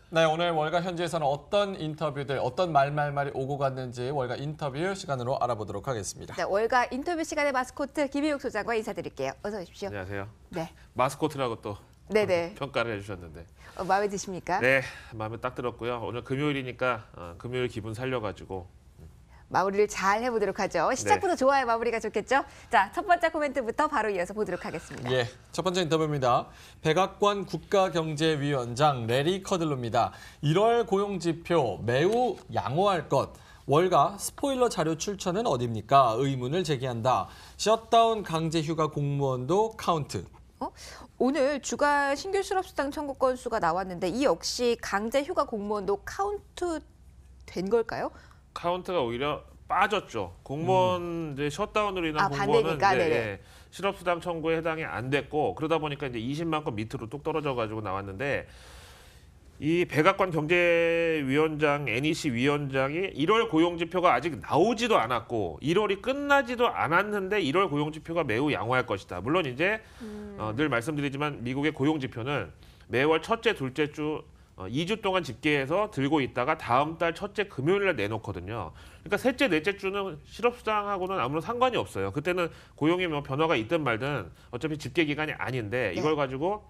네, 오늘 월가 현지에서는 어떤 인터뷰들, 어떤 말말말이 오고 갔는지 월가 인터뷰 시간으로 알아보도록 하겠습니다. 네, 월가 인터뷰 시간의 마스코트 김희욱 소장과 인사드릴게요. 어서 오십시오. 안녕하세요. 네, 마스코트라고 또 네네. 평가를 해주셨는데 마음에 드십니까? 네, 마음에 딱 들었고요. 오늘 금요일이니까 금요일 기분 살려가지고 마무리를 잘 해보도록 하죠. 시작부터 좋아야 마무리가 좋겠죠? 자, 첫 번째 코멘트부터 바로 이어서 보도록 하겠습니다. 예, 첫 번째 인터뷰입니다. 백악관 국가경제위원장 레리 커들로입니다. 1월 고용지표 매우 양호할 것. 월가 스포일러 자료 출처는 어디입니까? 의문을 제기한다. 셧다운 강제휴가 공무원도 카운트. 오늘 주간 신규 실업수당 청구 건수가 나왔는데 이 역시 강제휴가 공무원도 카운트 된 걸까요? 카운트가 오히려 빠졌죠. 공무원 이제 셧다운으로 인한 공무원은 반대니까, 이제 네네. 실업수당 청구에 해당이 안 됐고 그러다 보니까 이제 20만 건 밑으로 뚝 떨어져가지고 나왔는데 이 백악관 경제위원장 NEC 위원장이 1월 고용지표가 아직 나오지도 않았고 1월이 끝나지도 않았는데 1월 고용지표가 매우 양호할 것이다. 물론 이제 늘 말씀드리지만 미국의 고용지표는 매월 첫째, 둘째 주 2주 동안 집계해서 들고 있다가 다음 달 첫째 금요일날 내놓거든요. 그러니까 셋째, 넷째 주는 실업수당하고는 아무런 상관이 없어요. 그때는 고용에 뭐 변화가 있든 말든 어차피 집계 기간이 아닌데 이걸 가지고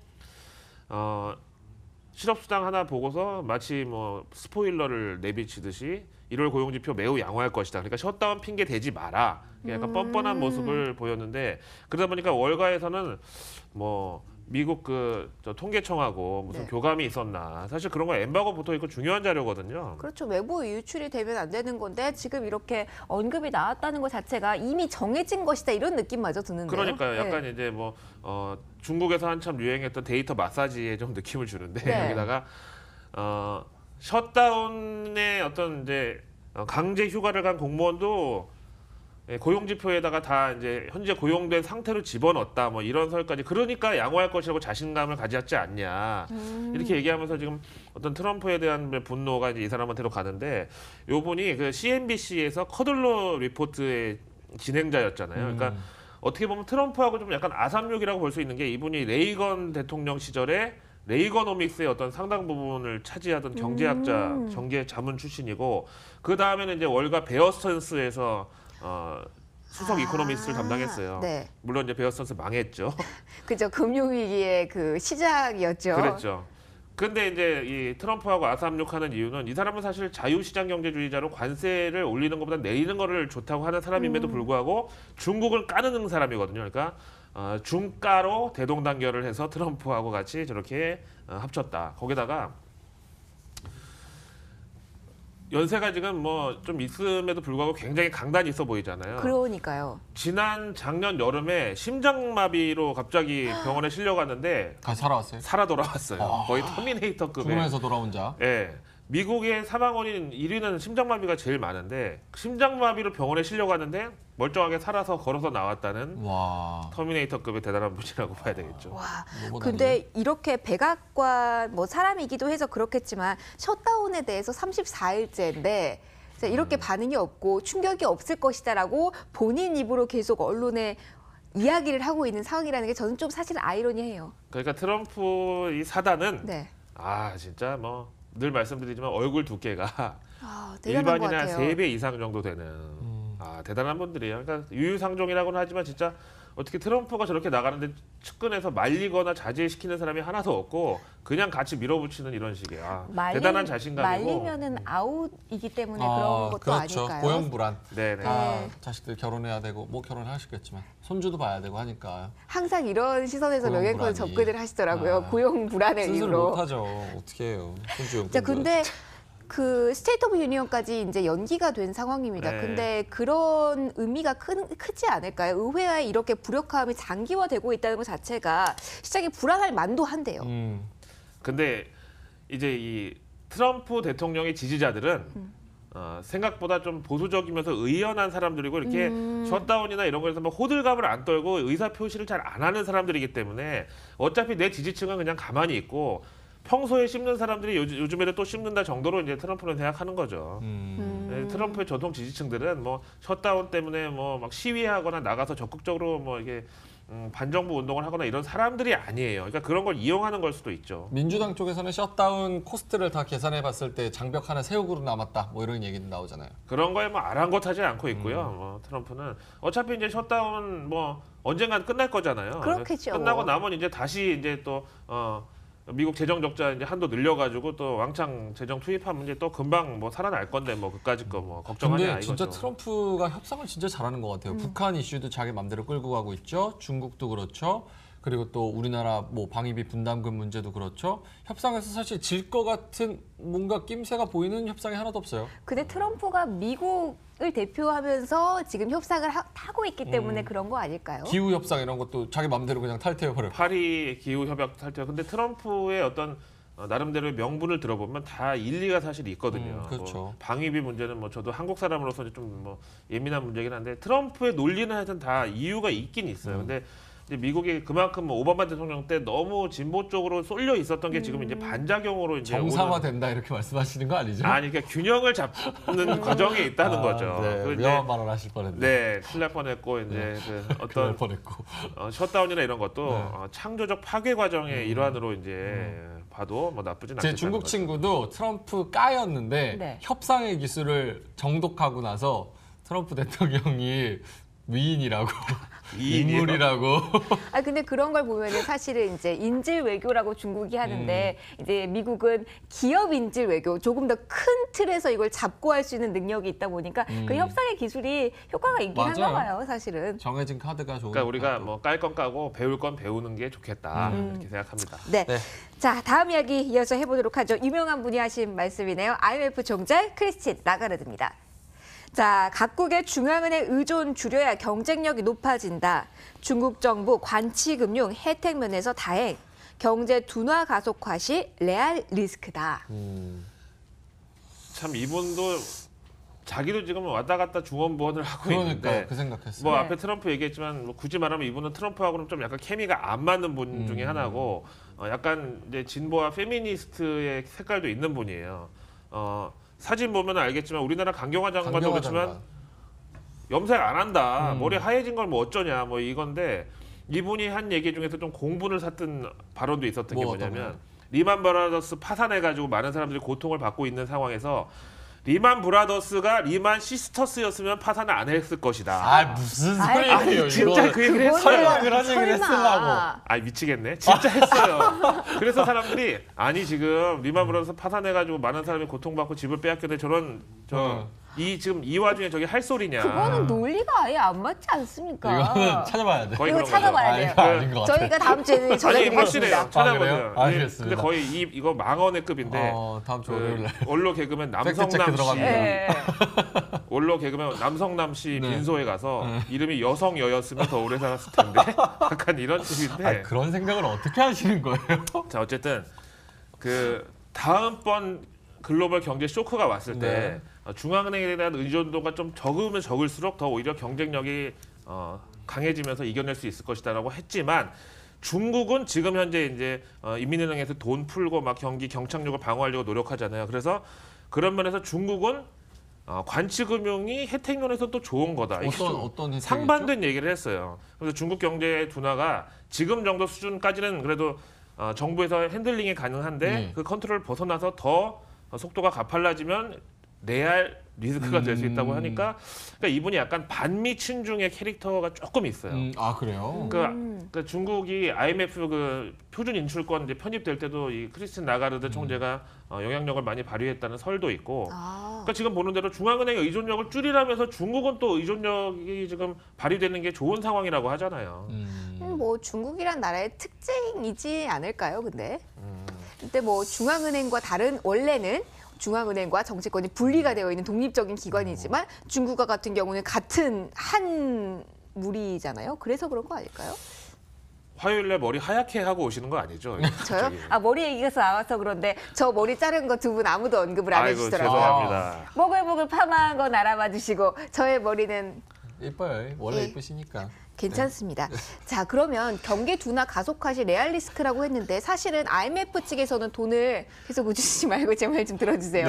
실업수당 하나 보고서 마치 뭐 스포일러를 내비치듯이 1월 고용지표 매우 양호할 것이다. 그러니까 셧다운 핑계 대지 마라. 약간 뻔뻔한 모습을 보였는데 그러다 보니까 월가에서는 뭐 미국 저 통계청하고 무슨 네. 교감이 있었나. 사실 그런 거 엠바고 붙어 있고 중요한 자료거든요. 그렇죠. 외부 유출이 되면 안 되는 건데 지금 이렇게 언급이 나왔다는 것 자체가 이미 정해진 것이다 이런 느낌마저 드는데요. 그러니까요. 약간 네. 이제 뭐 중국에서 한참 유행했던 데이터 마사지에 좀 느낌을 주는데 네. 여기다가 셧다운의 어떤 이제 강제 휴가를 간 공무원도 고용지표에다가 다 이제 현재 고용된 상태로 집어넣었다 뭐 이런 설까지 그러니까 양호할 것이라고 자신감을 가졌지 않냐 이렇게 얘기하면서 지금 어떤 트럼프에 대한 분노가 이제 이 사람한테로 가는데 요분이 그 CNBC에서 커들로 리포트의 진행자였잖아요. 그러니까 어떻게 보면 트럼프하고 좀 약간 아삼육이라고 볼 수 있는 게 이분이 레이건 대통령 시절에 레이거노믹스의 어떤 상당 부분을 차지하던 경제학자, 경제 자문 출신이고 그 다음에는 이제 월가 베어스턴스에서 수석 이코노미스트를 담당했어요. 네. 물론 이제 베어스턴스 망했죠. 그죠. 금융위기의 그 시작이었죠. 그랬죠. 근데 이제 이 트럼프하고 아삼육하는 이유는 이 사람은 사실 자유시장 경제주의자로 관세를 올리는 것보다 내리는 거를 좋다고 하는 사람임에도 불구하고 중국을 까는 사람이거든요. 그러니까 중가로 대동단결을 해서 트럼프하고 같이 저렇게 합쳤다. 거기다가 연세가 지금 뭐 좀 있음에도 불구하고 굉장히 강단이 있어 보이잖아요. 그러니까요. 작년 여름에 심장마비로 갑자기 병원에 실려갔는데 살아왔어요? 살아 돌아왔어요. 거의 터미네이터급의. 죽으면서 돌아온 자. 예. 미국의 사망 원인 1위는 심장마비가 제일 많은데 심장마비로 병원에 실려갔는데 멀쩡하게 살아서 걸어서 나왔다는 와. 터미네이터급의 대단한 분이라고 봐야 되겠죠. 와, 로봇 근데 이렇게 백악관 뭐 사람이기도 해서 그렇겠지만 셧다운에 대해서 34일째인데 이렇게 반응이 없고 충격이 없을 것이다라고 본인 입으로 계속 언론에 이야기를 하고 있는 상황이라는 게 저는 좀 사실 아이러니해요. 그러니까 트럼프 이 사단은 네. 진짜 뭐 늘 말씀드리지만 얼굴 두께가 대단한 것 일반인의 같아요. 3배 이상 정도 되는 대단한 분들이에요. 그러니까 유유상종이라고는 하지만 진짜 어떻게 트럼프가 저렇게 나가는데 측근에서 말리거나 자제시키는 사람이 하나도 없고 그냥 같이 밀어붙이는 이런 식의 대단한 자신감이고. 말리면은 아웃이기 때문에 그런 것도 그렇죠. 아닐까요? 고용불안. 네네. 자식들 결혼해야 되고 뭐 결혼하시겠지만 손주도 봐야 되고 하니까 항상 이런 시선에서 고용 명예권 불안이. 접근을 하시더라고요. 고용 불안의 스스로 이유로. 못하죠. 어떻게 해요. 손주 용돈 자, 근데 그 스테이트 오브 유니언까지 이제 연기가 된 상황입니다. 네. 근데 그런 의미가 크지 않을까요? 의회에 이렇게 불협화음이 장기화되고 있다는 것 자체가 시장이 불안할 만도 한데요. 근데 이제 이 트럼프 대통령의 지지자들은 생각보다 좀 보수적이면서 의연한 사람들이고 이렇게 셧다운이나 이런 거에서 뭐 호들갑을 안 떨고 의사 표시를 잘 안 하는 사람들이기 때문에 어차피 내 지지층은 그냥 가만히 있고 평소에 씹는 사람들이 요즘에도 또 씹는다 정도로 이제 트럼프는 생각하는 거죠. 트럼프의 전통 지지층들은 뭐 셧다운 때문에 뭐 막 시위하거나 나가서 적극적으로 뭐 이게 반정부 운동을 하거나 이런 사람들이 아니에요. 그러니까 그런 걸 이용하는 걸 수도 있죠. 민주당 쪽에서는 셧다운 코스트를 다 계산해 봤을 때 장벽 하나 세우고 남았다. 뭐 이런 얘기도 나오잖아요. 그런 거에 뭐 아랑곳하지 않고 있고요. 뭐 트럼프는 어차피 이제 셧다운 뭐 언젠간 끝날 거잖아요. 그렇겠죠. 끝나고 나면 이제 다시 이제 또 미국 재정 적자 이제 한도 늘려가지고 또 왕창 재정 투입하면 이제 또 금방 뭐 살아날 건데 뭐 그까짓 거 뭐 걱정하냐 근데 진짜 이거죠. 트럼프가 협상을 진짜 잘하는 것 같아요. 북한 이슈도 자기 맘대로 끌고 가고 있죠. 중국도 그렇죠. 그리고 또 우리나라 뭐 방위비 분담금 문제도 그렇죠. 협상에서 사실 질 것 같은 뭔가 낌새가 보이는 협상이 하나도 없어요. 근데 트럼프가 미국을 대표하면서 지금 협상을 하고 있기 때문에 그런 거 아닐까요? 기후 협상 이런 것도 자기 맘대로 그냥 탈퇴해버려. 파리 기후 협약 탈퇴. 근데 트럼프의 어떤 나름대로의 명분을 들어보면 다 일리가 사실 있거든요. 그렇죠. 뭐 방위비 문제는 뭐 저도 한국 사람으로서 좀 뭐 예민한 문제긴 한데 트럼프의 논리는 하여튼 다 이유가 있긴 있어요. 근데 이제 미국이 그만큼 뭐 오바마 대통령 때 너무 진보 쪽으로 쏠려 있었던 게 지금 이제 반작용으로 이제 정상화된다 이렇게 말씀하시는 거 아니죠? 아니 그러니까 균형을 잡는 과정에 있다는 거죠. 네, 그 이제 위험한 발언 하실 뻔했네. 네, 큰일 날 뻔했고 이제 그 그럴 어떤 뻔했고. 셧다운이나 이런 것도 네. 창조적 파괴 과정의 일환으로 이제 봐도 뭐 나쁘진 제 않겠다는 중국 거죠. 친구도 트럼프 까였는데 네. 협상의 기술을 정독하고 나서 트럼프 대통령이 위인이라고 위인이요? 인물이라고. 아 근데 그런 걸 보면은 사실은 이제 인질 외교라고 중국이 하는데 이제 미국은 기업 인질 외교 조금 더 큰 틀에서 이걸 잡고 할 수 있는 능력이 있다 보니까 그 협상의 기술이 효과가 있긴 맞아요. 한가 봐요, 사실은. 정해진 카드가 좋은. 그러니까 우리가 카드. 뭐 깔 건 까고 배울 건 배우는 게 좋겠다 이렇게 생각합니다. 네. 네. 자, 다음 이야기 이어서 해보도록 하죠. 유명한 분이 하신 말씀이네요. IMF 총재 크리스틴 라가르드입니다. 자, 각국의 중앙은행 의존 줄여야 경쟁력이 높아진다. 중국 정부 관치금융 혜택 면에서 다행. 경제 둔화 가속화 시 레알 리스크다. 참 이분도 자기도 지금 왔다 갔다 중언부언을 하고 있는데 그러니까 그 생각했어요. 뭐 네. 앞에 트럼프 얘기했지만 뭐 굳이 말하면 이분은 트럼프하고는 좀 약간 케미가 안 맞는 분 중에 하나고 약간 이제 진보와 페미니스트의 색깔도 있는 분이에요. 사진 보면 알겠지만 우리나라 강경화 장관도 강경화 그렇지만 장관. 염색 안 한다. 머리 하얘진 걸 뭐 어쩌냐. 뭐 이건데 이분이 한 얘기 중에서 좀 공분을 샀던 발언도 있었던 게 뭐 어떤 뭐냐면 거요? 리만 브라더스 파산해가지고 많은 사람들이 고통을 받고 있는 상황에서 리만 브라더스가 리만 시스터스였으면 파산을 안 했을 것이다. 아 무슨 아이, 소리예요? 진짜 이거. 그 얘기를 했어요. 설마 그런 얘기를 했으려고. 아 미치겠네. 진짜 했어요. 그래서 사람들이 아니 지금 리만 브라더스 파산해가지고 많은 사람이 고통받고 집을 빼앗겼는데 저런 이 지금 이 와중에 저기 할 소리냐. 그거는 논리가 아예 안 맞지 않습니까? 이거는 찾아봐야 돼. 거의 이거 그런 찾아봐야 거죠. 돼요. 아, 이거 아닌 것 같아. 저희가 다음 주에는 아니 전해드리겠습니다. 확실해요. 찾아보세요. 그래요? 알겠습니다. 근데 거의 이거 망언의 급인데 다음 주 그 월요일날. 원로 개그맨 팩트체크 남성남 씨 들어갑니다. 네. 원로 개그맨 남성남 씨 네. 빈소에 가서 이름이 여성여였으면 더 오래 살았을 텐데 약간 이런 식인데 아, 그런 생각을 어떻게 하시는 거예요? 자 어쨌든 그 다음번 글로벌 경제 쇼크가 왔을 때 네. 중앙은행에 대한 의존도가 좀 적으면 적을수록 더 오히려 경쟁력이 강해지면서 이겨낼 수 있을 것이다라고 했지만 중국은 지금 현재 이제 인민은행에서 돈 풀고 막 경기 경착륙을 방어하려고 노력하잖아요. 그래서 그런 면에서 중국은 관치금융이 혜택면에서 또 좋은 거다. 이게 좀 어떤 혜택이죠? 상반된 얘기를 했어요. 그래서 중국 경제 둔화가 지금 정도 수준까지는 그래도 정부에서 핸들링이 가능한데 그 컨트롤을 벗어나서 더 속도가 가팔라지면 레알 리스크가 될 수 있다고 하니까 그러니까 이분이 약간 반미 친중의 캐릭터가 조금 있어요. 아 그래요? 그러니까 중국이 IMF 그 표준 인출권 이제 편입될 때도 이 크리스틴 라가르드 총재가 영향력을 많이 발휘했다는 설도 있고. 아, 그러니까 지금 보는 대로 중앙은행의 의존력을 줄이라면서 중국은 또 의존력이 지금 발휘되는 게 좋은 상황이라고 하잖아요. 뭐 중국이란 나라의 특징이지 않을까요? 근데 뭐 중앙은행과 다른 원래는 중앙은행과 정치권이 분리가 되어 있는 독립적인 기관이지만 중국과 같은 경우는 같은 한 무리잖아요. 그래서 그런 거 아닐까요? 화요일에 머리 하얗게 하고 오시는 거 아니죠? 저요? 갑자기. 아 머리 얘기가 나와서 그런데 저 머리 자른 거 두 분 아무도 언급을 안 아이고 해주시더라고요. 죄송합니다. 보글보글 파마한 건 알아봐 주시고 저의 머리는 예뻐요. 원래 예. 예쁘시니까. 괜찮습니다. 자, 그러면 경기 둔화 가속화 시 레알 리스크라고 했는데 사실은 IMF 측에서는 돈을 계속 웃으시지 말고 제 말 좀 들어주세요.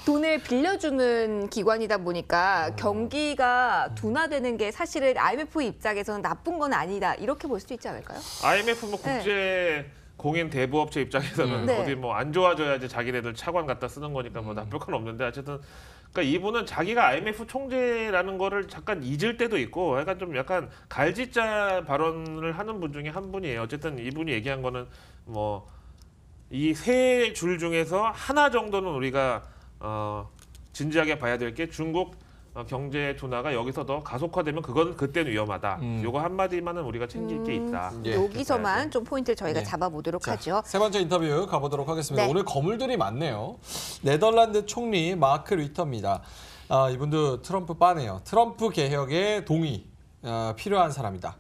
돈을 빌려주는 기관이다 보니까 경기가 둔화되는 게 사실은 IMF 입장에서는 나쁜 건 아니다 이렇게 볼 수도 있지 않을까요? IMF 뭐 네. 국제 공인 대부업체 입장에서는 네. 어디 뭐 안 좋아져야지 자기네들 차관 갖다 쓰는 거니까 뭐 나쁠 건 없는데 어쨌든 그러니까 이분은 자기가 IMF 총재라는 거를 잠깐 잊을 때도 있고 약간 갈짓자 발언을 하는 분 중에 한 분이에요. 어쨌든 이분이 얘기한 거는 뭐 이 세 줄 중에서 하나 정도는 우리가 진지하게 봐야 될 게 중국 경제 둔화가 여기서 더 가속화되면 그건 그때는 위험하다. 요거 한마디만은 우리가 챙길 게 있다. 예. 여기서만 좀 포인트를 저희가 네. 잡아보도록 자, 하죠. 세 번째 인터뷰 가보도록 하겠습니다. 네. 오늘 거물들이 많네요. 네덜란드 총리 마크 류터입니다. 이분도 트럼프 빠네요. 트럼프 개혁에 동의 필요한 사람이다.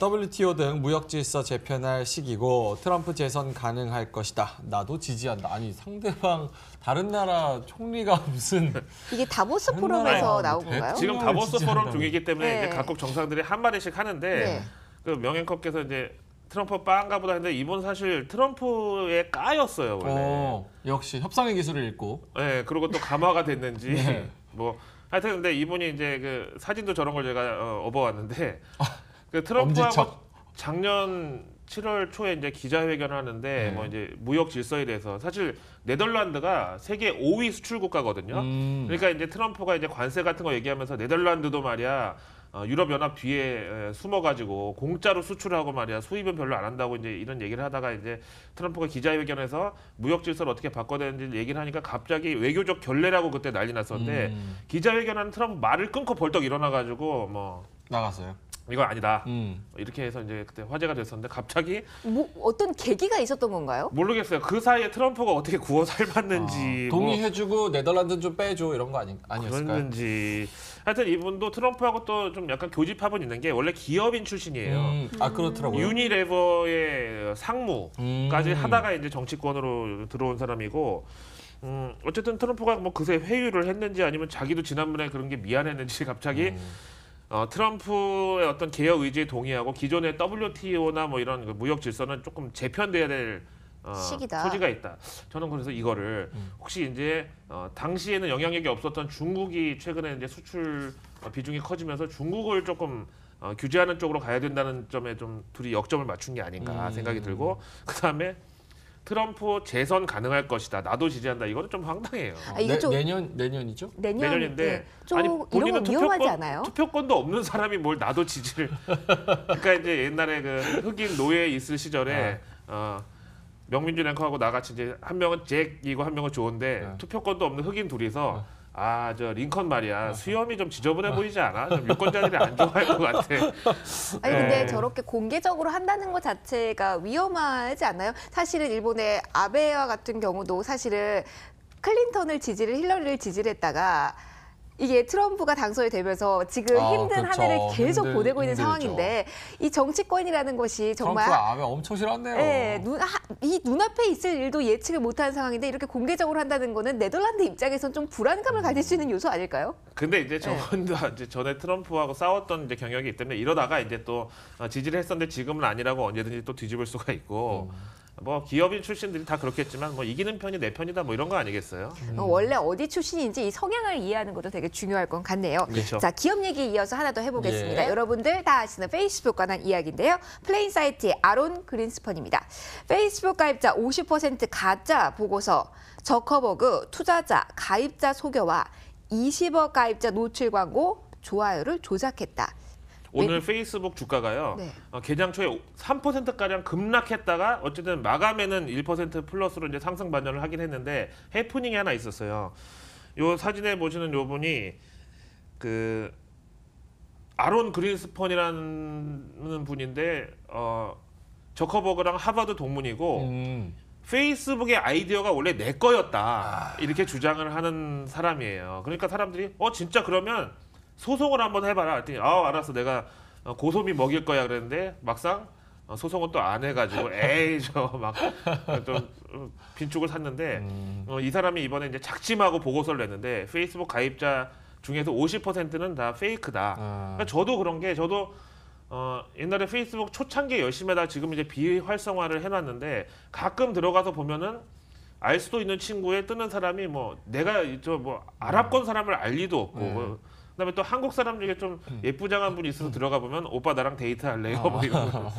WTO 등 무역 질서 재편할 시기고 트럼프 재선 가능할 것이다. 나도 지지한다. 아니 상대방 다른 나라 총리가 무슨 이게 다보스 다른 포럼에서 나라 나온 건가요? 지금 대통령을 다보스 포럼 지지한다고. 중이기 때문에 네. 이제 각국 정상들이 한 마디씩 하는데 네. 그 명예컵께서 이제 트럼프 빠인가 보다 했는데 이분 사실 트럼프의 까였어요 원래. 역시 협상의 기술을 읽고. 네, 그리고 또 감화가 됐는지 네. 뭐 하여튼 근데 이분이 이제 그 사진도 저런 걸 제가 업어왔는데 그 트럼프하고 엄지척. 작년 7월 초에 이제 기자회견을 하는데 네. 뭐 이제 무역 질서에 대해서 사실 네덜란드가 세계 5위 수출 국가거든요. 그러니까 이제 트럼프가 이제 관세 같은 거 얘기하면서 네덜란드도 말이야 유럽 연합 뒤에 숨어가지고 공짜로 수출하고 말이야 수입은 별로 안 한다고 이제 이런 얘기를 하다가 이제 트럼프가 기자회견에서 무역 질서를 어떻게 바꿔야 되는지 얘기를 하니까 갑자기 외교적 결례라고 그때 난리 났었는데 기자회견하는 트럼프 말을 끊고 벌떡 일어나가지고 뭐 나갔어요. 이거 아니다 이렇게 해서 이제 그때 화제가 됐었는데 갑자기 뭐 어떤 계기가 있었던 건가요? 모르겠어요. 그 사이에 트럼프가 어떻게 구워 삶았는지 뭐 동의해주고 네덜란드 좀 빼줘 이런 거 아니었을까요? 그랬는지 하여튼 이분도 트럼프하고 또 좀 약간 교집합은 있는 게 원래 기업인 출신이에요. 그렇더라고요. 유니레버의 상무까지 하다가 이제 정치권으로 들어온 사람이고 어쨌든 트럼프가 뭐 그새 회유를 했는지 아니면 자기도 지난번에 그런 게 미안했는지 갑자기 트럼프의 어떤 개혁 의지에 동의하고 기존의 WTO나 뭐 이런 그 무역 질서는 조금 재편돼야 될 시기다. 소지가 있다. 저는 그래서 이거를 혹시 이제 당시에는 영향력이 없었던 중국이 최근에 이제 수출 비중이 커지면서 중국을 조금 규제하는 쪽으로 가야 된다는 점에 좀 둘이 역점을 맞춘 게 아닌가 생각이 들고 그다음에 트럼프 재선 가능할 것이다. 나도 지지한다. 이거는 좀 황당해요. 이거 좀 내년이죠? 내년인데 좀 아니, 이런 거 본인은 위험하지 않아요? 투표권도 없는 사람이 뭘 나도 지지를 그러니까 이제 옛날에 그 흑인 노예 있을 시절에 명민준 앵커하고 나같이 이제 한 명은 잭이고 한 명은 조인데 투표권도 없는 흑인 둘이서 저 링컨 말이야 수염이 좀 지저분해 보이지 않아? 좀 유권자들이 안 좋아할 것 같아. 아니 근데 네. 저렇게 공개적으로 한다는 것 자체가 위험하지 않나요? 사실은 일본의 아베와 같은 경우도 사실은 클린턴을 지지를 힐러리를 지지를 했다가 이게 트럼프가 당선이 되면서 지금 힘든 한 그렇죠. 해를 계속 보내고 있는 힘들죠. 상황인데 이 정치권이라는 것이 정말 트럼프가 아베 엄청 싫어한대요. 예, 이 눈앞에 있을 일도 예측을 못하는 상황인데 이렇게 공개적으로 한다는 거는 네덜란드 입장에선 좀 불안감을 가질 수 있는 요소 아닐까요? 근데 이제 저분도 이제 전에 트럼프하고 싸웠던 이제 경력이 있기 때문에 이러다가 이제 또 지지를 했었는데 지금은 아니라고 언제든지 또 뒤집을 수가 있고 뭐 기업인 출신들이 다 그렇겠지만 뭐 이기는 편이 내 편이다 뭐 이런 거 아니겠어요? 원래 어디 출신인지 이 성향을 이해하는 것도 되게 중요할 것 같네요. 그렇죠. 자, 기업 얘기 이어서 하나 더 해보겠습니다. 예. 여러분들 다 아시는 페이스북 관한 이야기인데요. 플레인 사이트의 아론 그린스펀입니다. 페이스북 가입자 50% 가짜 보고서, 저커버그 투자자 가입자 소개와 20억 가입자 노출 광고 좋아요를 조작했다. 오늘 페이스북 주가가요. 네. 개장 초에 3%가량 급락했다가 어쨌든 마감에는 1% 플러스로 이제 상승 반전을 하긴 했는데 해프닝이 하나 있었어요. 요 사진에 보시는 요 분이 그 아론 그린스펀이라는 분인데 저커버그랑 하버드 동문이고 페이스북의 아이디어가 원래 내 거였다. 이렇게 주장을 하는 사람이에요. 그러니까 사람들이 진짜 그러면 소송을 한번 해봐라. 그랬더니 알았어. 내가 고소비 먹일 거야 그랬는데 막상 소송은 또 안 해가지고 에이 저 막 좀 빈축을 샀는데 이 사람이 이번에 이제 작심하고 보고서를 냈는데 페이스북 가입자 중에서 50%는 다 페이크다. 그러니까 저도 그런 게 저도 옛날에 페이스북 초창기에 열심히 하다가 지금 이제 비활성화를 해놨는데 가끔 들어가서 보면은 알 수도 있는 친구에 뜨는 사람이 뭐 내가 저 뭐 아랍권 사람을 알 리도 없고 뭐 그다음에 또 한국 사람 중에 좀 예쁘장한 분이 있어서 들어가 보면 오빠 나랑 데이트할래요? 뭐 이런 거.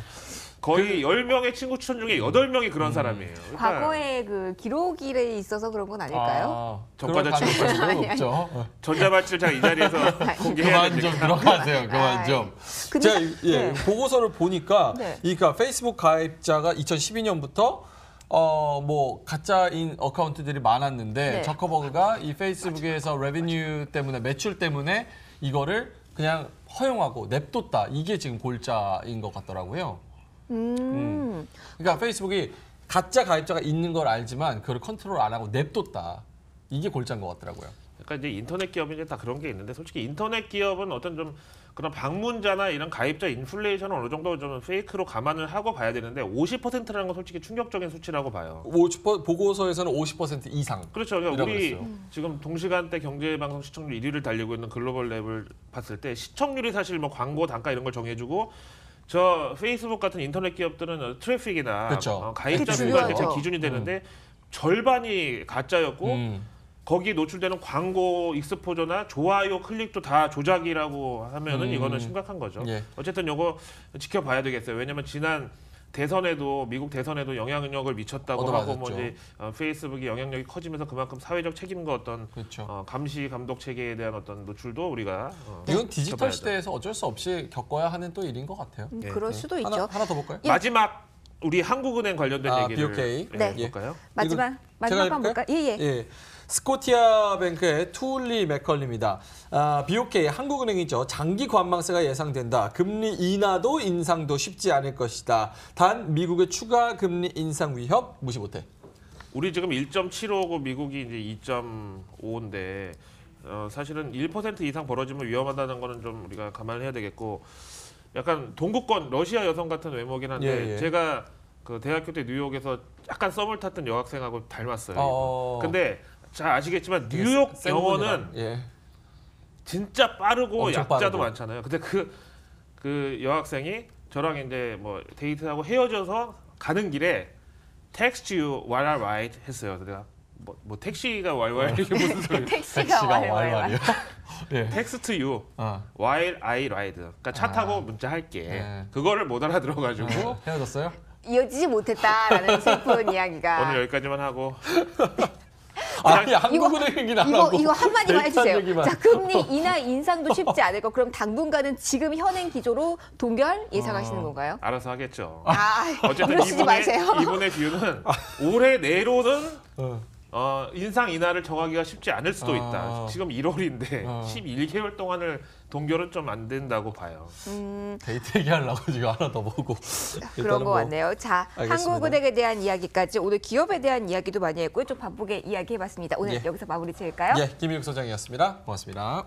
거의 10명의 친구 추천 중에 8명이 그런 사람이에요. 그러니까 과거에 그 기록일에 있어서 그런 건 아닐까요? 전과자 그럴 친구 가능성이 없죠. 전자발찌를 제가 이 자리에서 공개해야 그만 좀 되니까. 들어가세요. 그만 좀. 근데 제가 네. 보고서를 보니까 네. 그러니까 페이스북 가입자가 2012년부터 뭐 가짜인 어카운트들이 많았는데 네. 저커버그가 이 페이스북에서 레베뉴 때문에 매출 때문에 이거를 그냥 허용하고 냅뒀다. 이게 지금 골자인 것 같더라고요. 그러니까 페이스북이 가짜 가입자가 있는 걸 알지만 그걸 컨트롤 안 하고 냅뒀다. 이게 골자인 것 같더라고요. 그러니까 이제 인터넷 기업이 이제 다 그런 게 있는데 솔직히 인터넷 기업은 어떤 좀 그런 방문자나 이런 가입자 인플레이션을 어느 정도 좀 페이크로 감안을 하고 봐야 되는데 50%라는 건 솔직히 충격적인 수치라고 봐요. 보고서에서는 50% 이상. 그렇죠. 그러니까 이라고 우리 그랬어요. 지금 동시간대 경제방송 시청률 1위를 달리고 있는 글로벌 랩을 봤을 때 시청률이 사실 뭐 광고 단가 이런 걸 정해주고 저 페이스북 같은 인터넷 기업들은 트래픽이나 그렇죠. 가입자 그게 수가 이제 중요하죠. 기준이 되는데 절반이 가짜였고 음. 거기 노출되는 광고 익스포저나 좋아요 클릭도 다 조작이라고 하면은 이거는 심각한 거죠. 예. 어쨌든 요거 지켜봐야 되겠어요. 왜냐면 지난 대선에도 미국 대선에도 영향력을 미쳤다고 하고 뭐 얻어맞았죠. 이제 페이스북이 영향력이 커지면서 그만큼 사회적 책임과 어떤 그렇죠. 감시 감독 체계에 대한 어떤 노출도 우리가 이건 디지털 지켜봐야죠. 시대에서 어쩔 수 없이 겪어야 하는 또 일인 것 같아요. 예. 그럴 수도 하나, 있죠. 하나 더 볼까요? 예. 마지막 우리 한국은행 관련된 얘기를 BOK. 네. 볼까요? 마지막 제가 한번 볼까? 읽을까요? 예. 스코티아 뱅크의 투울리 맥컬리입니다. BOK 한국은행이죠. 장기 관망세가 예상된다. 금리 인하도 인상도 쉽지 않을 것이다. 단 미국의 추가 금리 인상 위협 무시 못해. 우리 지금 1.75고 미국이 이제 2.5인데 사실은 1% 이상 벌어지면 위험하다는 거는 좀 우리가 감안해야 되겠고 약간 동구권 러시아 여성 같은 외모긴 한데 예. 제가 그 대학교 때 뉴욕에서 약간 썸을 탔던 여학생하고 닮았어요. 근데 잘 아시겠지만 뉴욕 센 영어는 분이랑, 예. 진짜 빠르고 엄청 약자도 빠르고. 많잖아요. 근데 그 여학생이 저랑 이제 뭐 데이트하고 헤어져서 가는 길에 text you while I ride 했어요. 내가 뭐 택시가 왈왈 이게 무슨 소리? 택시가 왈왈. 왈왈이요. 예. text you 어. while I ride. 그러니까 차 타고 문자 할게. 네. 그거를 못 알아들어가지고 헤어졌어요? 이어지지 못했다라는 슬픈 이야기가. 오늘 여기까지만 하고 아니 한국은행 얘기는 안 하고 이거 한마디만 데이트한 해주세요. 얘기만. 자, 금리 인하 인상도 쉽지 않을 거. 그럼 당분간은 지금 현행 기조로 동결 예상하시는 건가요? 알아서 하겠죠. 어쨌든 어쨌든 그러시지 마세요. 이분의 뷰는 올해 내로는 어. 인상 인하를 정하기가 쉽지 않을 수도 있다. 지금 1월인데 어. 11개월 동안을 동결은 좀 안 된다고 봐요. 데이트 얘기하려고 지금 하나 더 보고 그런 일단은 것 뭐 같네요. 자, 알겠습니다. 한국은행에 대한 이야기까지 오늘 기업에 대한 이야기도 많이 했고요. 좀 바쁘게 이야기해봤습니다. 오늘 예. 여기서 마무리 지을까요? 예, 김일욱 소장이었습니다. 고맙습니다.